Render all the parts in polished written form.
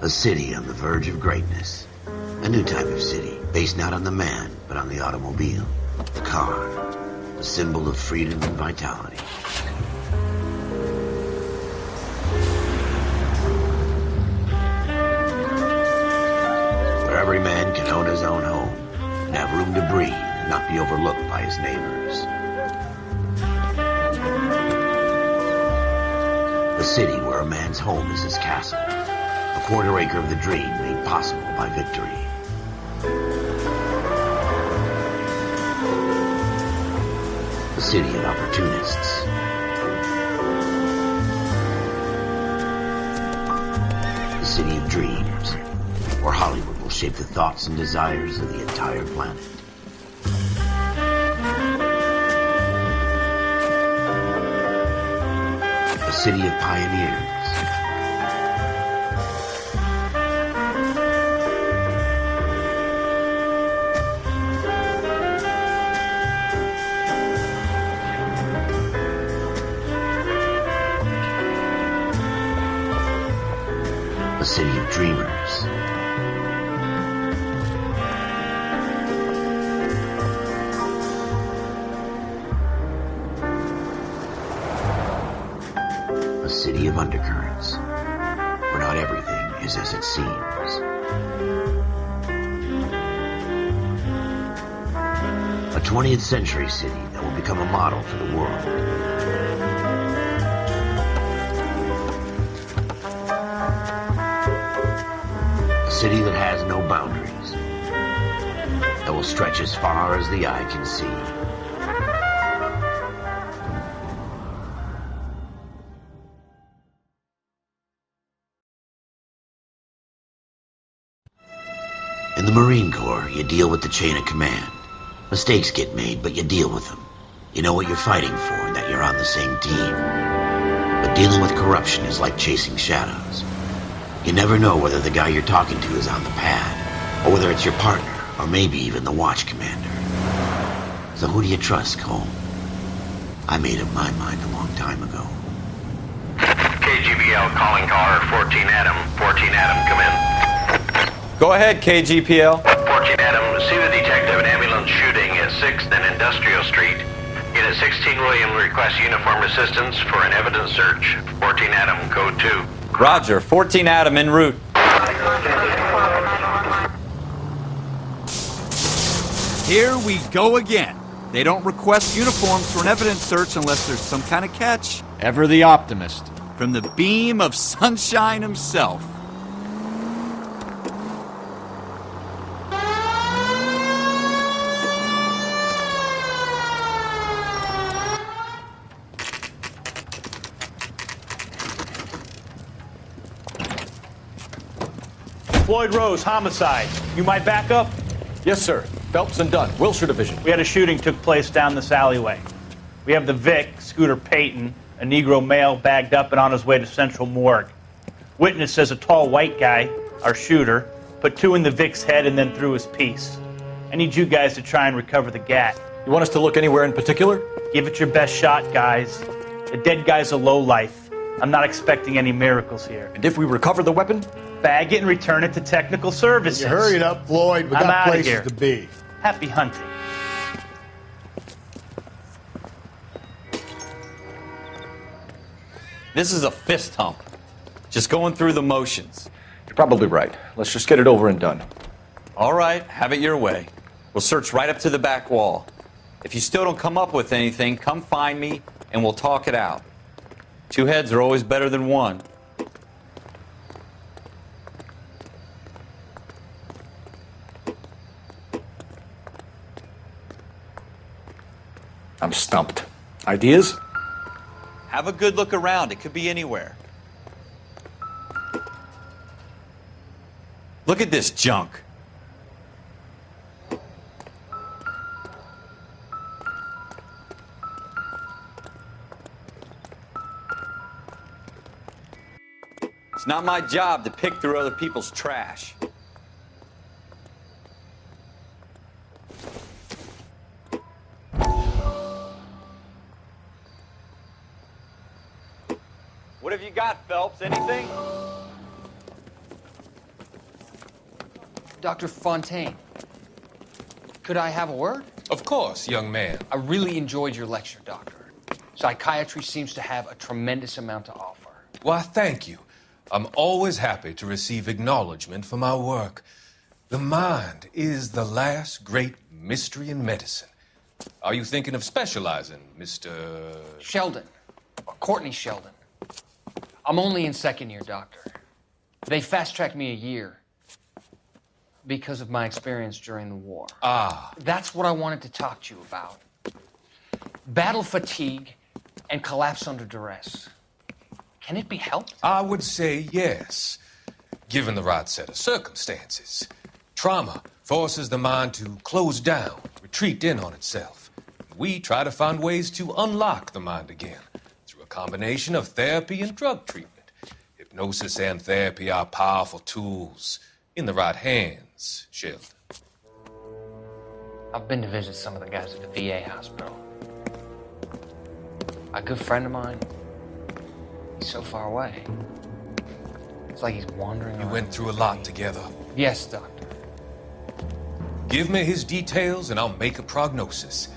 A city on the verge of greatness. A new type of city, based not on the man, but on the automobile. The car. A symbol of freedom and vitality. Where every man can own his own home, and have room to breathe, and not be overlooked by his neighbors. A city where a man's home is his castle. A quarter acre of the dream made possible by victory. A city of opportunists. A city of dreams, where Hollywood will shape the thoughts and desires of the entire planet. A city of pioneers. A city of dreamers. A city of undercurrents, where not everything is as it seems. A 20th century city that will become a model for the world. A city that has no boundaries, that will stretch as far as the eye can see. In the Marine Corps, you deal with the chain of command. Mistakes get made, but you deal with them. You know what you're fighting for and that you're on the same team. But dealing with corruption is like chasing shadows. You never know whether the guy you're talking to is on the pad, or whether it's your partner, or maybe even the watch commander. So who do you trust, Cole? I made up my mind a long time ago. KGBL calling caller 14 Adam. 14 Adam, come in. Go ahead, KGPL. 14 Adam, see the detective an ambulance shooting at 6th and Industrial Street. Unit 16 William requests uniformed assistance for an evidence search. 14 Adam, code 2. Roger, 14 Adam en route. Here we go again. They don't request uniforms for an evidence search unless there's some kind of catch. Ever the optimist. From the beam of sunshine himself. Floyd Rose, homicide. You might back up? Yes, sir. Phelps and Dunn, Wilshire Division. We had a shooting took place down this alleyway. We have the Vic, Scooter Payton, a Negro male bagged up and on his way to Central Morgue. Witness says a tall white guy, our shooter, put 2 in the Vic's head and then threw his piece. I need you guys to try and recover the gat. You want us to look anywhere in particular? Give it your best shot, guys. The dead guy's a lowlife. I'm not expecting any miracles here. And if we recover the weapon? Bag it and return it to technical services. You hurry it up, Floyd. We I'm got outta places here. to be. Happy hunting. This is a fist hump. Just going through the motions. You're probably right. Let's just get it over and done. All right, have it your way. We'll search right up to the back wall. If you still don't come up with anything, come find me and we'll talk it out. 2 heads are always better than 1. I'm stumped. Ideas? Have a good look around. It could be anywhere. Look at this junk. It's not my job to pick through other people's trash. What have you got, Phelps? Anything? Dr. Fontaine, could I have a word? Of course, young man. I really enjoyed your lecture, Doctor. Psychiatry seems to have a tremendous amount to offer. Why, thank you. I'm always happy to receive acknowledgement for my work. The mind is the last great mystery in medicine. Are you thinking of specializing, Mr. Sheldon, or Courtney Sheldon. I'm only in second year, Doctor. They fast-tracked me a year because of my experience during the war. Ah. That's what I wanted to talk to you about. Battle fatigue and collapse under duress. Can it be helped? I would say yes, given the right set of circumstances. Trauma forces the mind to close down, retreat in on itself. We try to find ways to unlock the mind again through a combination of therapy and drug treatment. Hypnosis and therapy are powerful tools in the right hands, Sheldon. I've been to visit some of the guys at the VA hospital. A good friend of mine, he's so far away. It's like he's wandering You around. went through a lot together. Yes, Doctor. Give me his details and I'll make a prognosis.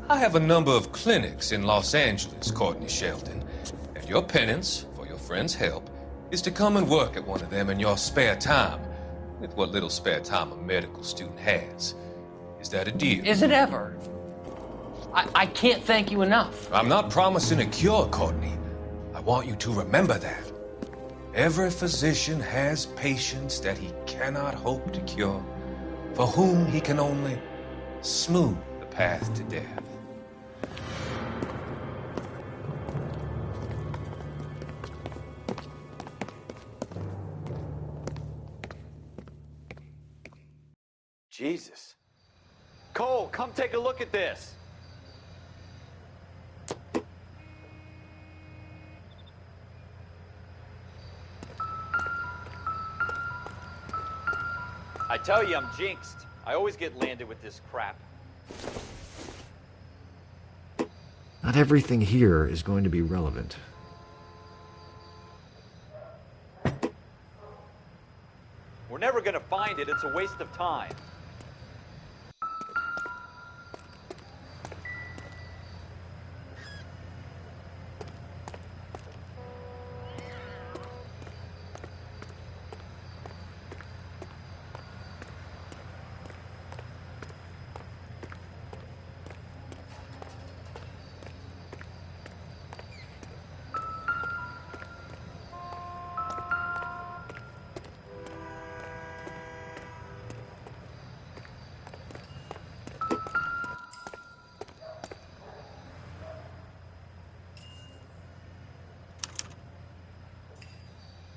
I have a number of clinics in Los Angeles, Courtney Sheldon, and your penance, for your friend's help, is to come and work at one of them in your spare time, with what little spare time a medical student has. Is that a deal? Is it ever? I can't thank you enough. I'm not promising a cure, Courtney. I want you to remember that. Every physician has patients that he cannot hope to cure, for whom he can only smooth the path to death. Jesus. Cole, come take a look at this. I tell you, I'm jinxed. I always get landed with this crap. Not everything here is going to be relevant. We're never gonna find it. It's a waste of time.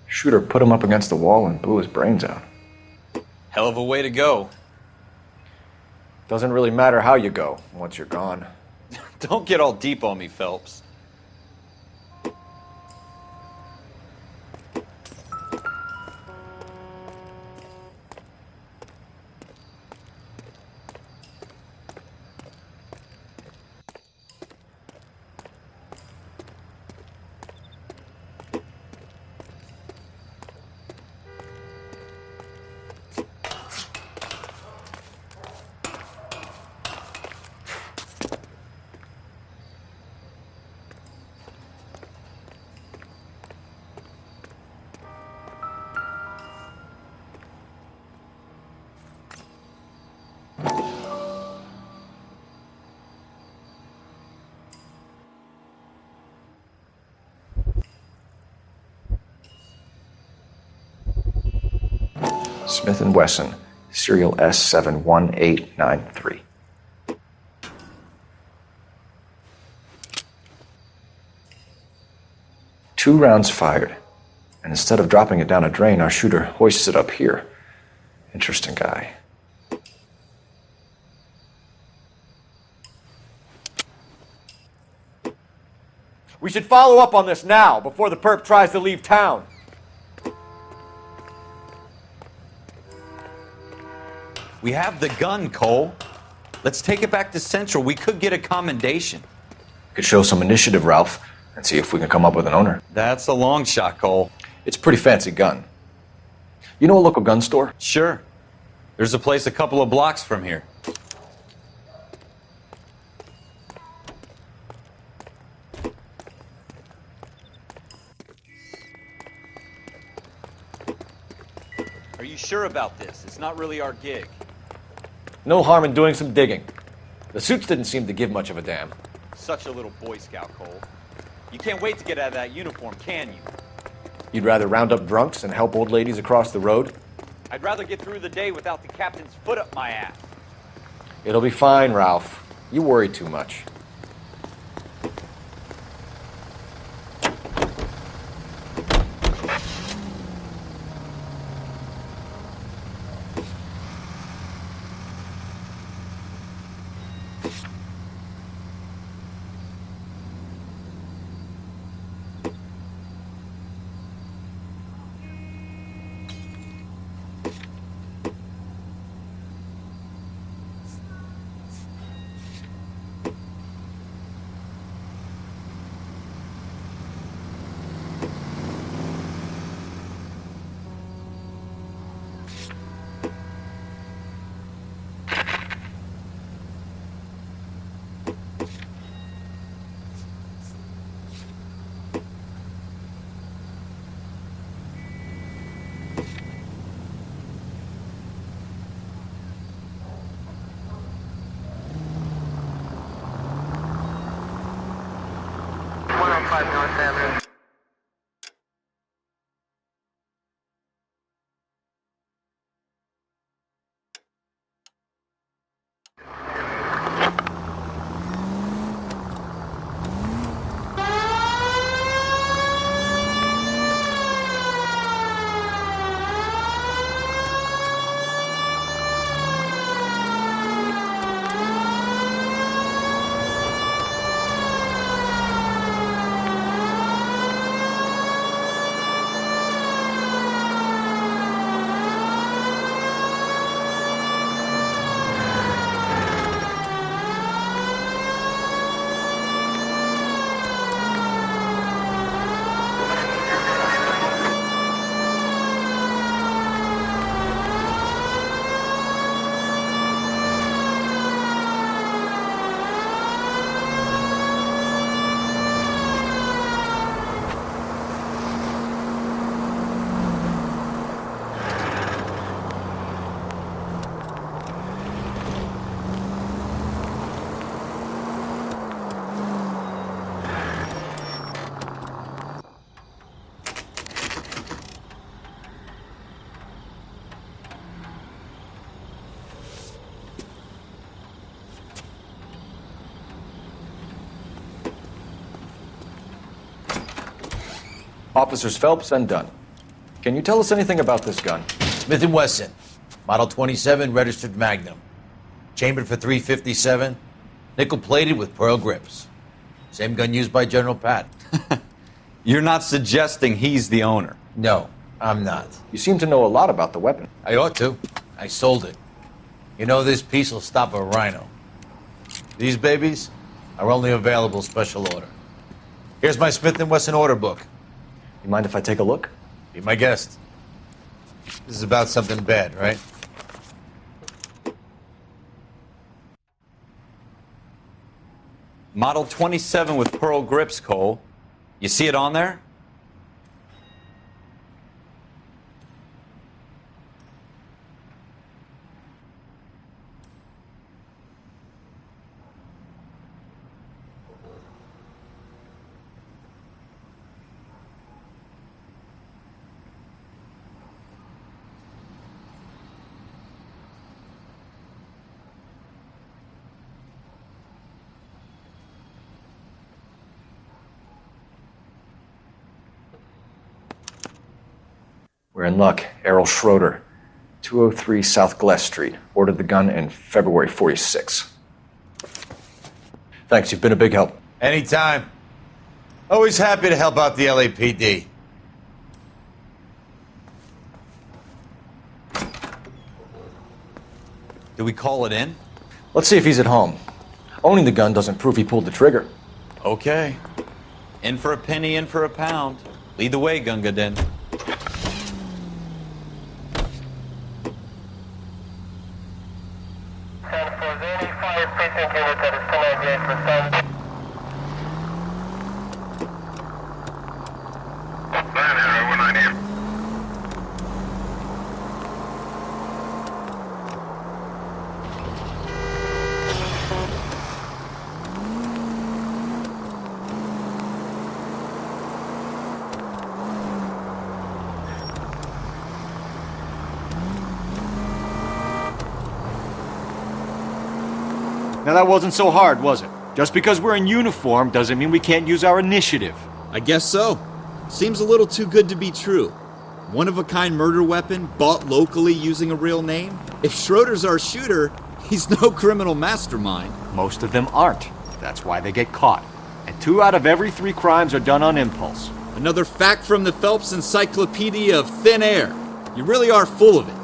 Shooter put him up against the wall and blew his brains out. Hell of a way to go. Doesn't really matter how you go once you're gone. Don't get all deep on me, Phelps. Smith & Wesson, serial S71893. Two rounds fired, and instead of dropping it down a drain, our shooter hoists it up here. Interesting guy. We should follow up on this now, before the perp tries to leave town. We have the gun, Cole. Let's take it back to Central. We could get a commendation. Could show some initiative, Ralph, and see if we can come up with an owner. That's a long shot, Cole. It's a pretty fancy gun. You know a local gun store? Sure. There's a place a couple of blocks from here. Are you sure about this? It's not really our gig. No harm in doing some digging. The suits didn't seem to give much of a damn. Such a little Boy Scout, Cole. You can't wait to get out of that uniform, can you? You'd rather round up drunks and help old ladies across the road? I'd rather get through the day without the captain's foot up my ass. It'll be fine, Ralph. You worry too much. North Avenue. Officers Phelps and Dunn. Can you tell us anything about this gun? Smith & Wesson, Model 27, registered Magnum. Chambered for .357, nickel-plated with pearl grips. Same gun used by General Pat. You're not suggesting he's the owner? No, I'm not. You seem to know a lot about the weapon. I ought to. I sold it. You know, this piece will stop a rhino. These babies are only available special order. Here's my Smith & Wesson order book. You mind if I take a look? Be my guest. This is about something bad, right? Model 27 with pearl grips, Cole. You see it on there? We're in luck. Errol Schroeder, 203 South Gless Street. Ordered the gun in February '46. Thanks, you've been a big help. Anytime. Always happy to help out the LAPD. Do we call it in? Let's see if he's at home. Owning the gun doesn't prove he pulled the trigger. Okay. In for a penny, in for a pound. Lead the way, Gunga Din. Nearest precinct unit that is 1098 for some. Lion Arrow 198. Now that wasn't so hard, was it? Just because we're in uniform doesn't mean we can't use our initiative. I guess so. Seems a little too good to be true. One-of-a-kind murder weapon, bought locally using a real name? If Schroeder's our shooter, he's no criminal mastermind. Most of them aren't. That's why they get caught. And 2 out of every 3 crimes are done on impulse. Another fact from the Phelps Encyclopedia of Thin Air. You really are full of it.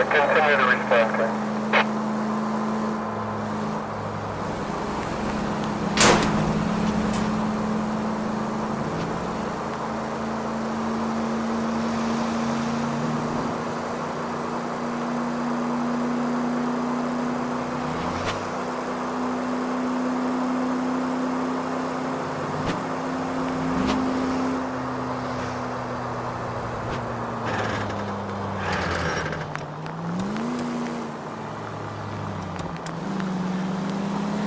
Continue the response, sir.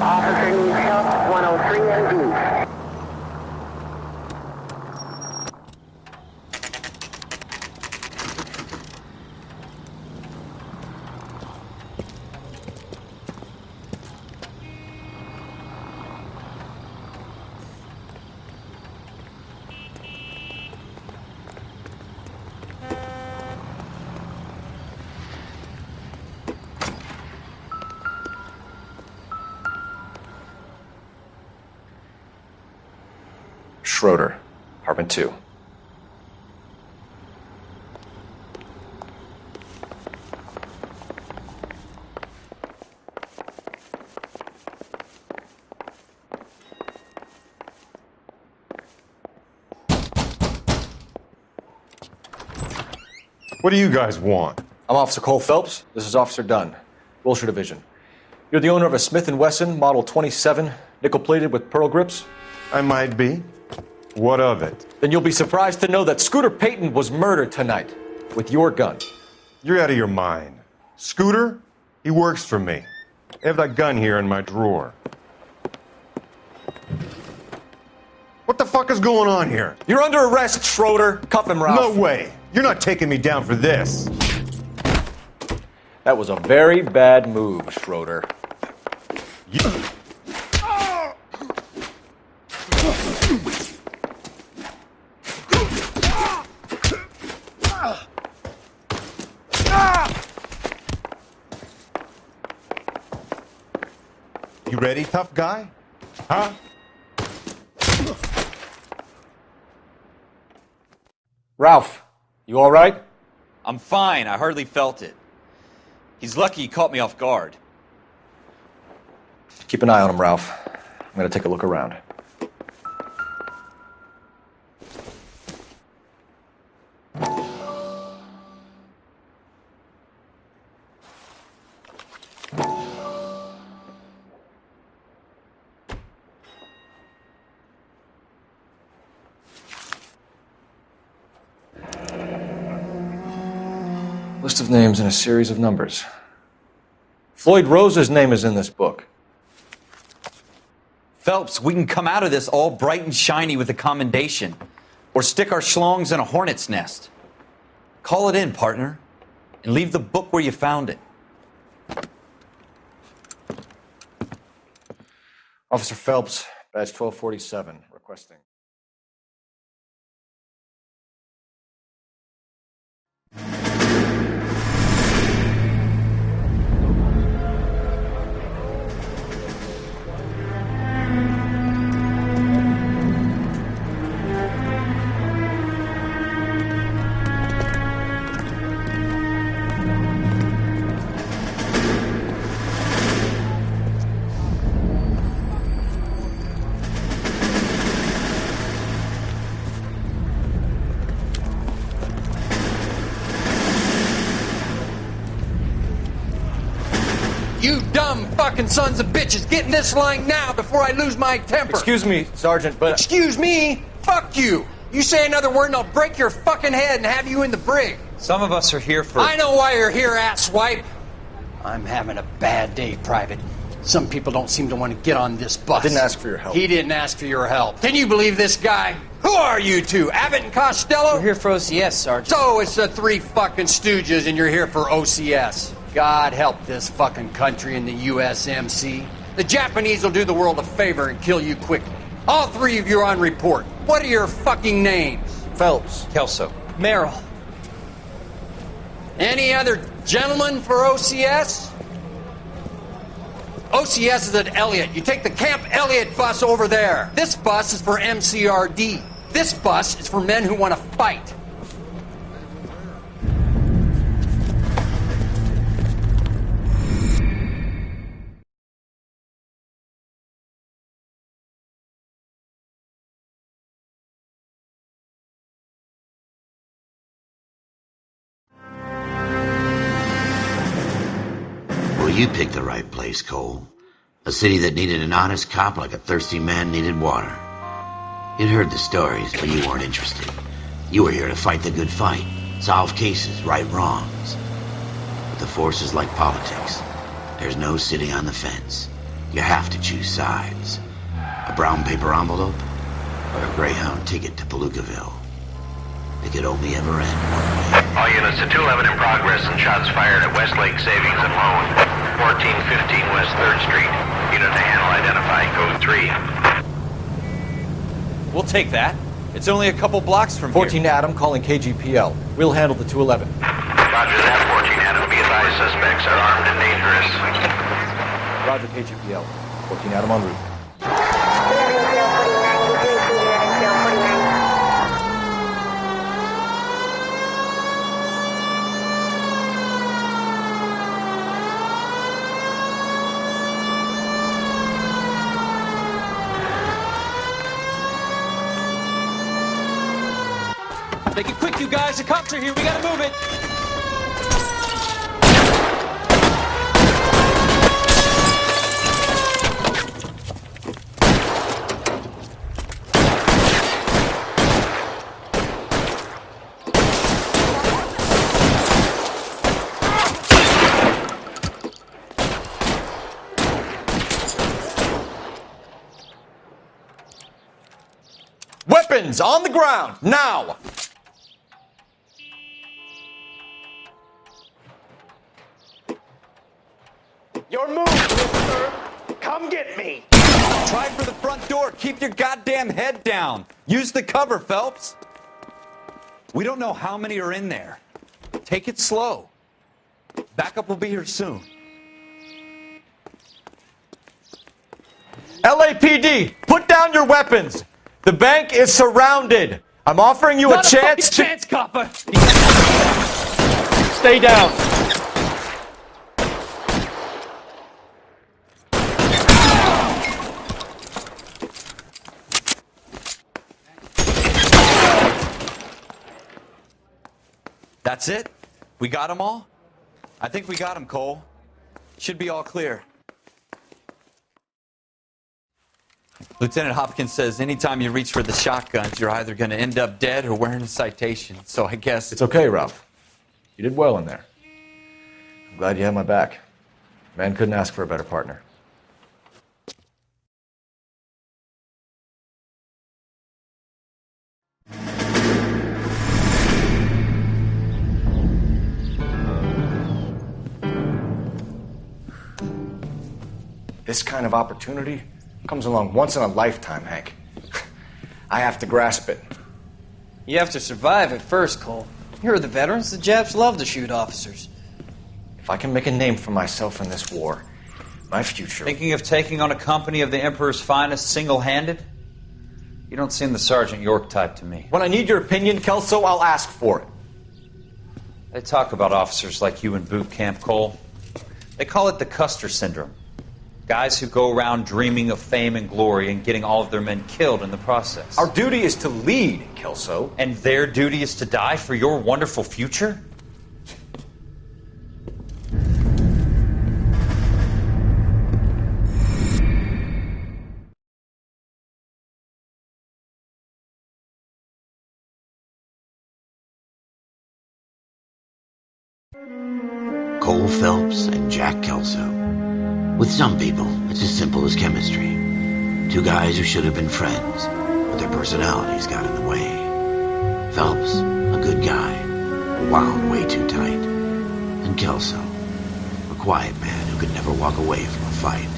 Officer needs help, 103 MD. Schroeder, apartment 2. What do you guys want? I'm Officer Cole Phelps. This is Officer Dunn, Wilshire Division. You're the owner of a Smith & Wesson Model 27, nickel-plated with pearl grips? I might be. What of it? Then you'll be surprised to know that Scooter Payton was murdered tonight with your gun. You're out of your mind. Scooter? He works for me. I have that gun here in my drawer. What the fuck is going on here? You're under arrest, Schroeder. Cuff him, Ralph. No way. You're not taking me down for this. That was a very bad move, Schroeder. You ready, tough guy? Huh? Ralph, you all right? I'm fine. I hardly felt it. He's lucky he caught me off guard. Keep an eye on him, Ralph. I'm gonna take a look around. List of names and a series of numbers. Floyd Rose's name is in this book. Phelps, we can come out of this all bright and shiny with a commendation. Or stick our schlongs in a hornet's nest. Call it in, partner. And leave the book where you found it. Officer Phelps, badge 1247, requesting. You dumb fucking sons of bitches, get in this line now before I lose my temper. Excuse me, Sergeant, but... Excuse me? Fuck you. You say another word and I'll break your fucking head and have you in the brig. Some of us are here for... I know why you're here, asswipe. I'm having a bad day, Private. Some people don't seem to want to get on this bus. I didn't ask for your help. He didn't ask for your help. Can you believe this guy? Who are you two? Abbott and Costello? We're here for OCS, Sergeant. So it's the three fucking stooges and you're here for OCS. God help this fucking country and the USMC. The Japanese will do the world a favor and kill you quickly. All three of you are on report. What are your fucking names? Phelps. Kelso. Merrill. Any other gentlemen for OCS? OCS is at Elliott. You take the Camp Elliott bus over there. This bus is for MCRD. This bus is for men who want to fight. Well, you picked the right place, Cole. A city that needed an honest cop like a thirsty man needed water. You'd heard the stories, but you weren't interested. You were here to fight the good fight, solve cases, right wrongs. But the force is like politics. There's no sitting on the fence. You have to choose sides. A brown paper envelope or a Greyhound ticket to Palookaville. It could only ever end one way. All units to 211 in progress and shots fired at Westlake Savings and Loan, 1415 West 3rd Street. Unit to handle identify code 3. We'll take that. It's only a couple blocks from 14 here. Adam calling KGPL. We'll handle the 211. Roger that, 14 Adam. Be advised, suspects are armed and dangerous. Roger, KGPL. 14 Adam en route. Make it quick, you guys. The cops are here. We gotta move it. Weapons on the ground, now! Your move, mister! Come get me! Try for the front door. Keep your goddamn head down. Use the cover, Phelps. We don't know how many are in there. Take it slow. Backup will be here soon. LAPD, put down your weapons! The bank is surrounded! I'm offering you a chance to... chance, copper! Stay down. That's it? We got them all? I think we got them, Cole. Should be all clear. Lieutenant Hopkins says anytime you reach for the shotguns, you're either going to end up dead or wearing a citation. So I guess... It's okay, Ralph. You did well in there. I'm glad you had my back. Man couldn't ask for a better partner. This kind of opportunity comes along once in a lifetime, Hank. I have to grasp it. You have to survive it first, Cole. Here are the veterans. The Japs love to shoot officers. If I can make a name for myself in this war, my future... Thinking of taking on a company of the Emperor's finest single-handed? You don't seem the Sergeant York type to me. When I need your opinion, Kelso, I'll ask for it. They talk about officers like you in boot camp, Cole. They call it the Custer Syndrome. Guys who go around dreaming of fame and glory and getting all of their men killed in the process. Our duty is to lead, Kelso. And their duty is to die for your wonderful future? Cole Phelps and Jack Kelso. With some people, it's as simple as chemistry. Two guys who should have been friends, but their personalities got in the way. Phelps, a good guy, wound way too tight. And Kelso, a quiet man who could never walk away from a fight.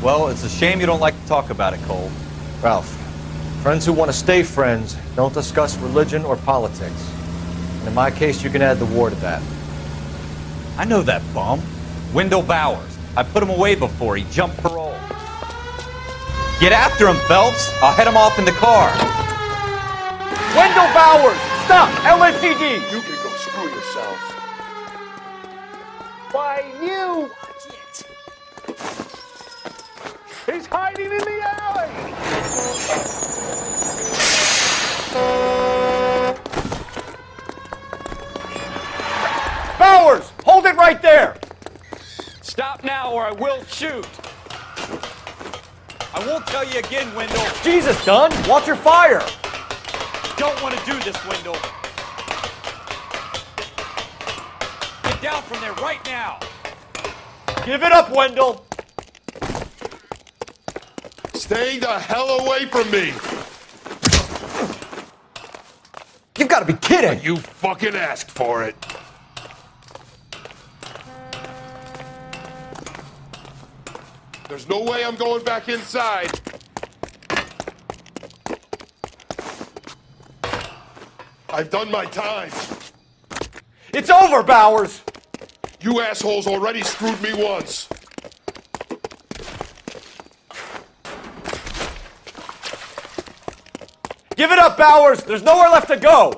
Well, it's a shame you don't like to talk about it, Cole. Ralph, friends who want to stay friends don't discuss religion or politics. And in my case, you can add the war to that. I know that bum. Wendell Bowers. I put him away before. He jumped parole. Get after him, Phelps. I'll head him off in the car. Wendell Bowers! Stop! LAPD! You can go screw yourselves. Why, you! Watch it. He's hiding in the alley! Bowers! Hold it right there! Stop now or I will shoot! I won't tell you again, Wendell. Jesus, Dunn! Watch your fire! Don't want to do this, Wendell. Get down from there right now. Give it up, Wendell! Stay the hell away from me! You've got to be kidding! You fucking asked for it. There's no way I'm going back inside. I've done my time. It's over, Bowers! You assholes already screwed me once. Give it up, Bowers! There's nowhere left to go!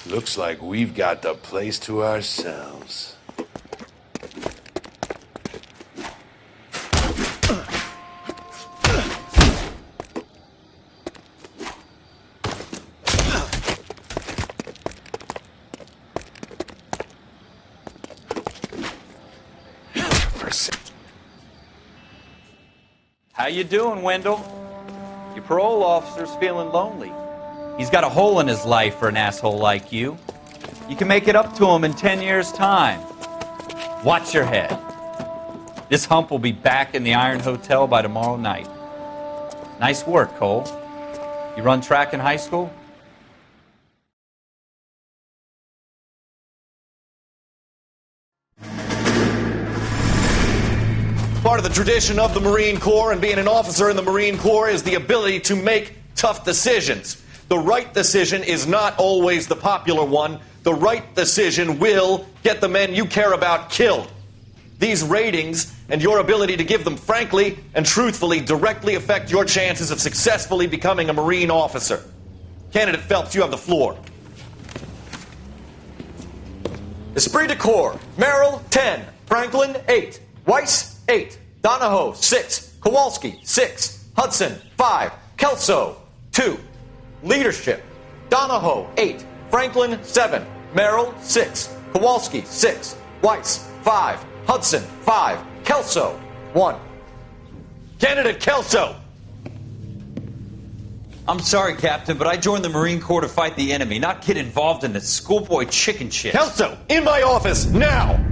Looks like we've got the place to ourselves. How you doing, Wendell? Your parole officer's feeling lonely. He's got a hole in his life for an asshole like you. You can make it up to him in 10 years' time. Watch your head. This hump will be back in the Iron Hotel by tomorrow night. Nice work, Cole. You run track in high school? Part of the tradition of the Marine Corps and being an officer in the Marine Corps is the ability to make tough decisions. The right decision is not always the popular one. The right decision will get the men you care about killed. These ratings and your ability to give them frankly and truthfully directly affect your chances of successfully becoming a Marine officer. Candidate Phelps, you have the floor. Esprit de Corps, Merrill, 10. Franklin, 8. Weiss, 8. Donahoe, 6. Kowalski, 6. Hudson, 5. Kelso, 2. Leadership, Donahoe, 8. Franklin, 7. Merrill, 6. Kowalski, 6. Weiss, 5. Hudson, 5. Kelso, 1. Candidate Kelso! I'm sorry, Captain, but I joined the Marine Corps to fight the enemy, not get involved in this schoolboy chicken shit. Kelso, in my office, now!